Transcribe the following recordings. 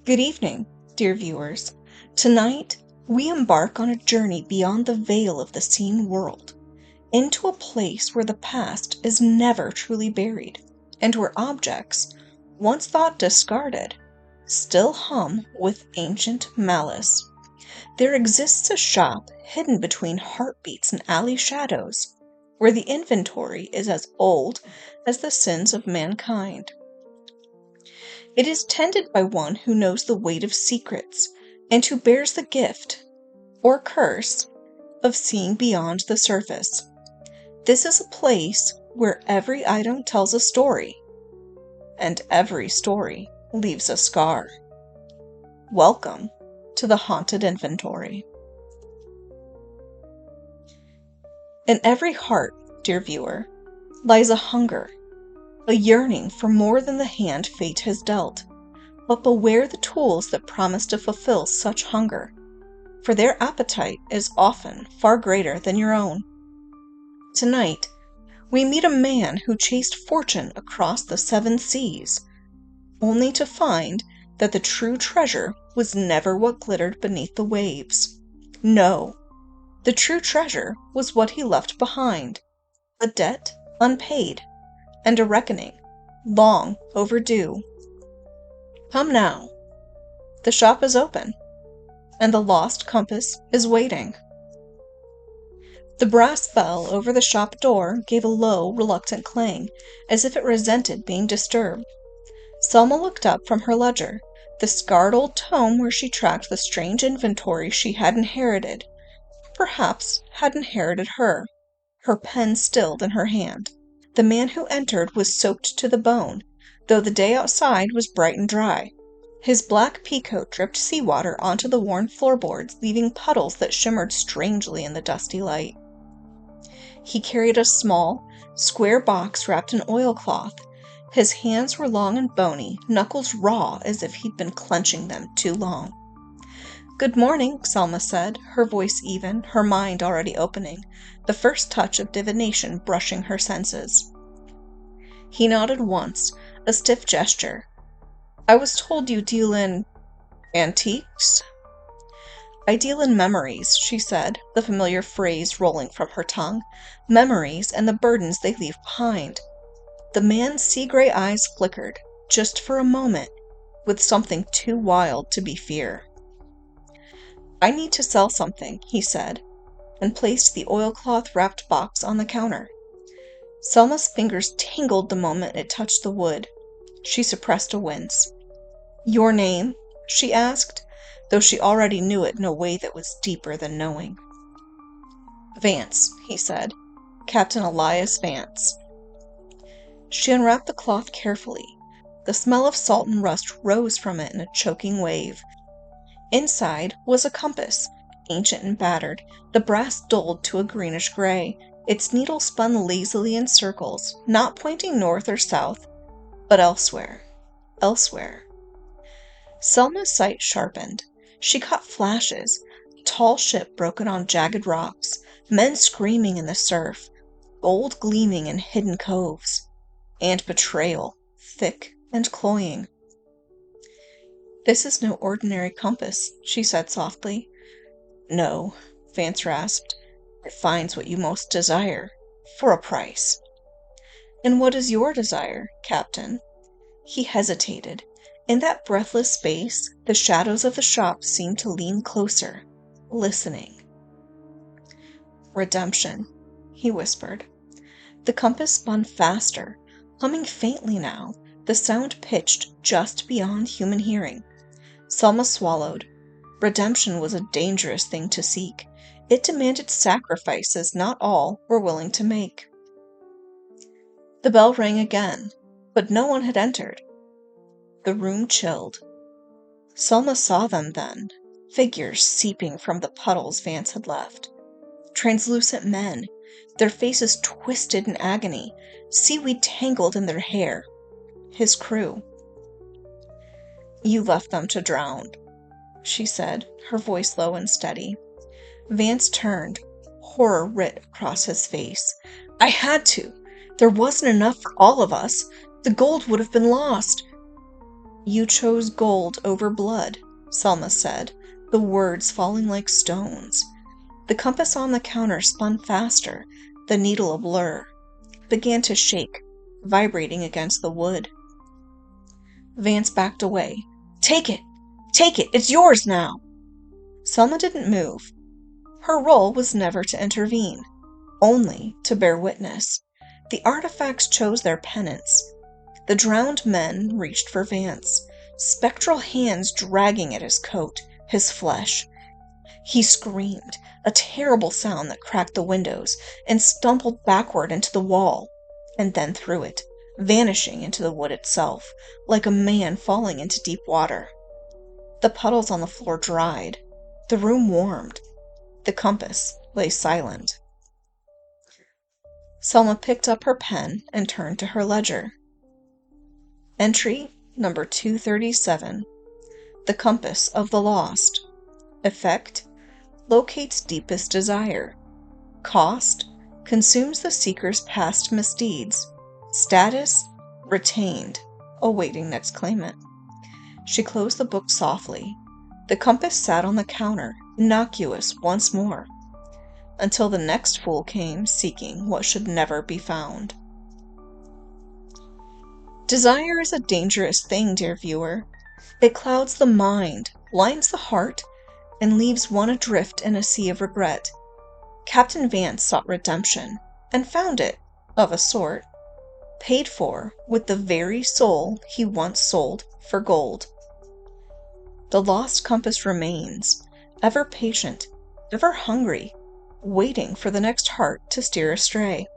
Good evening, dear viewers. Tonight, we embark on a journey beyond the veil of the seen world, into a place where the past is never truly buried, and where objects, once thought discarded, still hum with ancient malice. There exists a shop hidden between heartbeats and alley shadows, where the inventory is as old as the sins of mankind. It is tended by one who knows the weight of secrets, and who bears the gift, or curse, of seeing beyond the surface. This is a place where every item tells a story, and every story leaves a scar. Welcome to the Haunted Inventory. In every heart, dear viewer, lies a hunger, a yearning for more than the hand fate has dealt. But beware the tools that promise to fulfill such hunger, for their appetite is often far greater than your own. Tonight, we meet a man who chased fortune across the 7 seas, only to find that the true treasure was never what glittered beneath the waves. No, the true treasure was what he left behind, a debt unpaid, and a reckoning long overdue. Come now. The shop is open, and the lost compass is waiting. The brass bell over the shop door gave a low, reluctant clang, as if it resented being disturbed. Selma looked up from her ledger, the scarred old tome where she tracked the strange inventory she had inherited, perhaps had inherited her pen stilled in her hand. The man who entered was soaked to the bone, though the day outside was bright and dry. His black peacoat dripped seawater onto the worn floorboards, leaving puddles that shimmered strangely in the dusty light. He carried a small, square box wrapped in oilcloth. His hands were long and bony, knuckles raw as if he'd been clenching them too long. "Good morning," Selma said, her voice even, her mind already opening, the first touch of divination brushing her senses. He nodded once, a stiff gesture. "I was told you deal in antiques?" "I deal in memories," she said, the familiar phrase rolling from her tongue. "Memories and the burdens they leave behind." The man's sea-gray eyes flickered, just for a moment, with something too wild to be fear. "I need to sell something," he said, and placed the oilcloth-wrapped box on the counter. Selma's fingers tingled the moment it touched the wood. She suppressed a wince. "Your name?" she asked, though she already knew it in a way that was deeper than knowing. "Vance," he said. "Captain Elias Vance." She unwrapped the cloth carefully. The smell of salt and rust rose from it in a choking wave. Inside was a compass, ancient and battered, the brass dulled to a greenish gray. Its needle spun lazily in circles, not pointing north or south, but elsewhere. Selma's sight sharpened. She caught flashes, a tall ship broken on jagged rocks, men screaming in the surf, gold gleaming in hidden coves, and betrayal, thick and cloying. "This is no ordinary compass," she said softly. "No," Vance rasped. "It finds what you most desire, for a price." "And what is your desire, Captain?" He hesitated. In that breathless space, the shadows of the shop seemed to lean closer, listening. "Redemption," he whispered. The compass spun faster, humming faintly now, the sound pitched just beyond human hearing. Selma swallowed. Redemption was a dangerous thing to seek. It demanded sacrifices not all were willing to make. The bell rang again, but no one had entered. The room chilled. Selma saw them then, figures seeping from the puddles Vance had left. Translucent men, their faces twisted in agony, seaweed tangled in their hair. His crew. "You left them to drown," she said, her voice low and steady. Vance turned, horror writ across his face. "I had to. There wasn't enough for all of us. The gold would have been lost." You chose gold over blood, Selma said, the words falling like stones. The compass on the counter spun faster, the needle a blur, began to shake, vibrating against the wood. Vance backed away. Take it! Take it! It's yours now! Selma didn't move. Her role was never to intervene, only to bear witness. The artifacts chose their penance. The drowned men reached for Vance, spectral hands dragging at his coat, his flesh. He screamed, a terrible sound that cracked the windows, and stumbled backward into the wall, and then through it, vanishing into the wood itself, like a man falling into deep water. The puddles on the floor dried. The room warmed. The compass lay silent. Selma picked up her pen and turned to her ledger. Entry number 237. The Compass of the Lost. Effect: locates deepest desire. Cost: consumes the seeker's past misdeeds. Status: retained, awaiting next claimant. She closed the book softly. The compass sat on the counter, innocuous once more, until the next fool came seeking what should never be found. Desire is a dangerous thing, dear viewer. It clouds the mind, blinds the heart, and leaves one adrift in a sea of regret. Captain Vance sought redemption, and found it, of a sort, paid for with the very soul he once sold for gold. The lost compass remains, ever patient, ever hungry, waiting for the next heart to steer astray.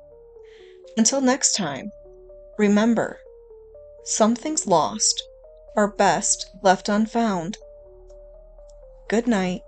Until next time, remember, some things lost are best left unfound. Good night.